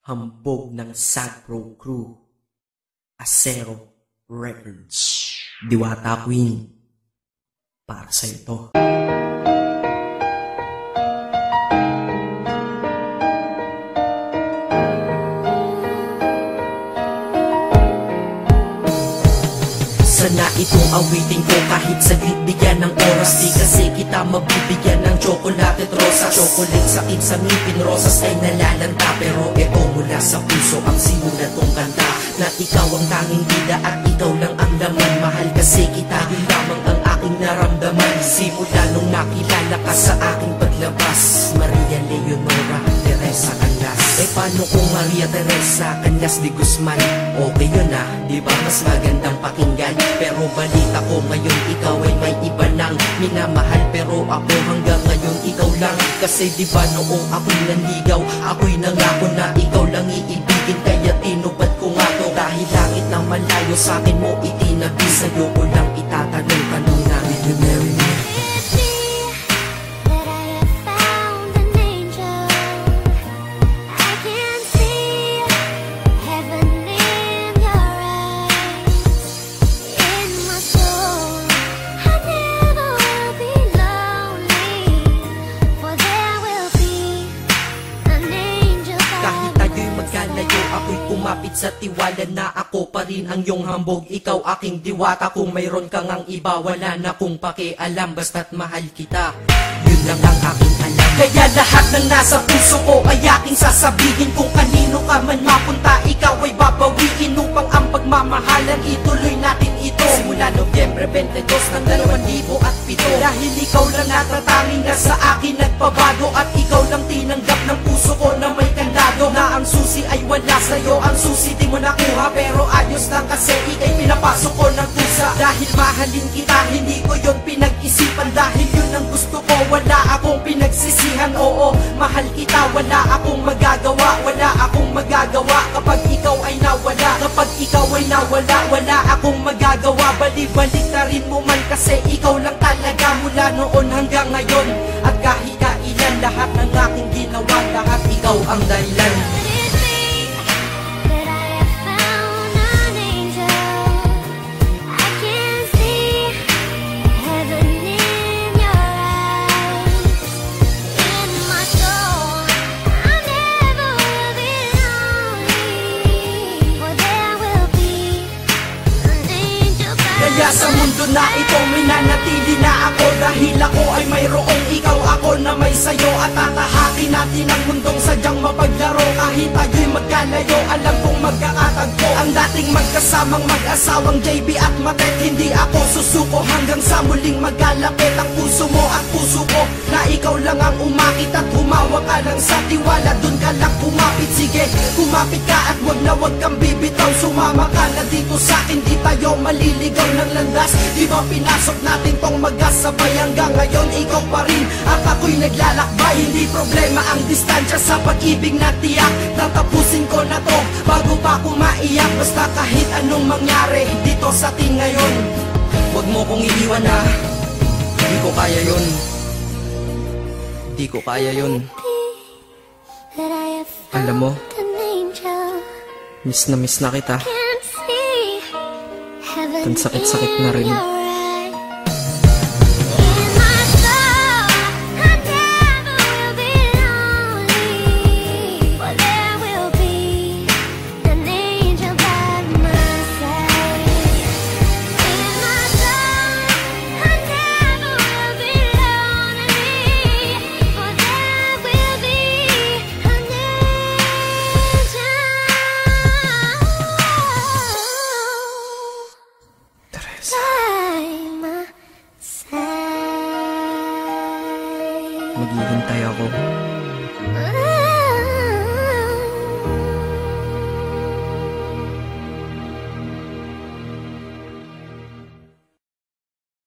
Hambog ng Sagpro Crew, Acero Records, Diwata Queen, para sa ito. Sana itong awitin ko kahit saglit bigyan ng oras. Di kasi kita mabibigyan ng tsokolate at rosas. Chocolate sakit sa ngipin, rosas ay nalalanta. Pero eto mula sa puso ang simulan tong kanta, na ikaw ang tanging bida at ikaw lang ang laman. Mahal kasi kita, yun lamang ang aking naramdaman. Simula nung nakilala ka sa aking paglabas. Maria Leonora Teresa Canlas. Eh paano kung Maria Teresa Canlas de Guzman? Okay yun ah, di ba mas magandang pakinggan? Pero balita ko ngayon ikaw ay may iba nang minamahal. Pero ako hanggang ngayon ikaw lang. Kasi di ba noong ako'y nanligaw, ako'y nangako na ikaw lang iibigin. Kaya tinupad ko nga to, dahil langit na malayo sa akin mo itinabi. Sa'yo ko lang itatanong na, will you marry me? Ako'y kumapit sa tiwala na ako pa rin ang iyong hambog. Ikaw aking diwata, kung mayroon kang ang iba wala na kung pakialam, basta't mahal kita, yun lang ang aking alam. Kaya lahat ng nasa puso ko ay aking sasabihin. Kung kanino ka man mapunta, ikaw ay babawiin. Upang ang pagmamahalan ituloy natin ito simula Nobyembre 22 ng 2007. Dahil ikaw lang natatanging na sa akin nagpabago. At ikaw lang tinanggap ng puso ko na may kandado. Na ang susi ay wala sa'yo, ang susi di mo nakuha. Pero ayos lang kasi ikay pinapasok ko ng pusa. Dahil mahalin kita, hindi ko yon pinag-isipan. Dahil yun ang gusto ko, wala akong pinagsisihan. Oo, mahal kita, wala akong magagawa. Wala akong magagawa kapag ikaw ay nawala. Kapag ikaw ay nawala, wala akong magagawa. Bali-balik na rin mo man kasi ikaw lang talaga mula noon hanggang ngayon. At kahit kailan lahat ng aking ginawa, lahat ikaw ang dahilan. Kaya sa mundo na ito minanatili na ako. Dahil ako ay mayroong ikaw, ako na may sayo. At tatahakin natin ang mundong sadyang mapaglaro. Kahit tayo'y magkalayo, alam kong magkakatagpo. Ang dating magkasamang mag-asawang JB at Matet. Hindi ako susuko hanggang sa muling magkalapit ang puso mo at puso ko. Na ikaw lang ang umakit at humawa ka lang sa tiwala. Dun ka lang kumapit, sige kumapit ka at wag kang bibitaw. Sumama ka na dito sa'kin, di tayo maliligaw ng landas. Di ba pinasok natin tong magkasabay? Hanggang ngayon ikaw pa rin at ako'y naglalakbay. Hindi problema ang distansya sa pag-ibig na tiyak. Tatapusin ko na to bago pa ako maiyak. Basta kahit anong mangyari dito sa atin ngayon, wag mo kong iiwan na. Di ko kaya yun. Di ko kaya yun. Alam mo, miss na kita. Ang sakit-sakit na rin. Maghihintay ako.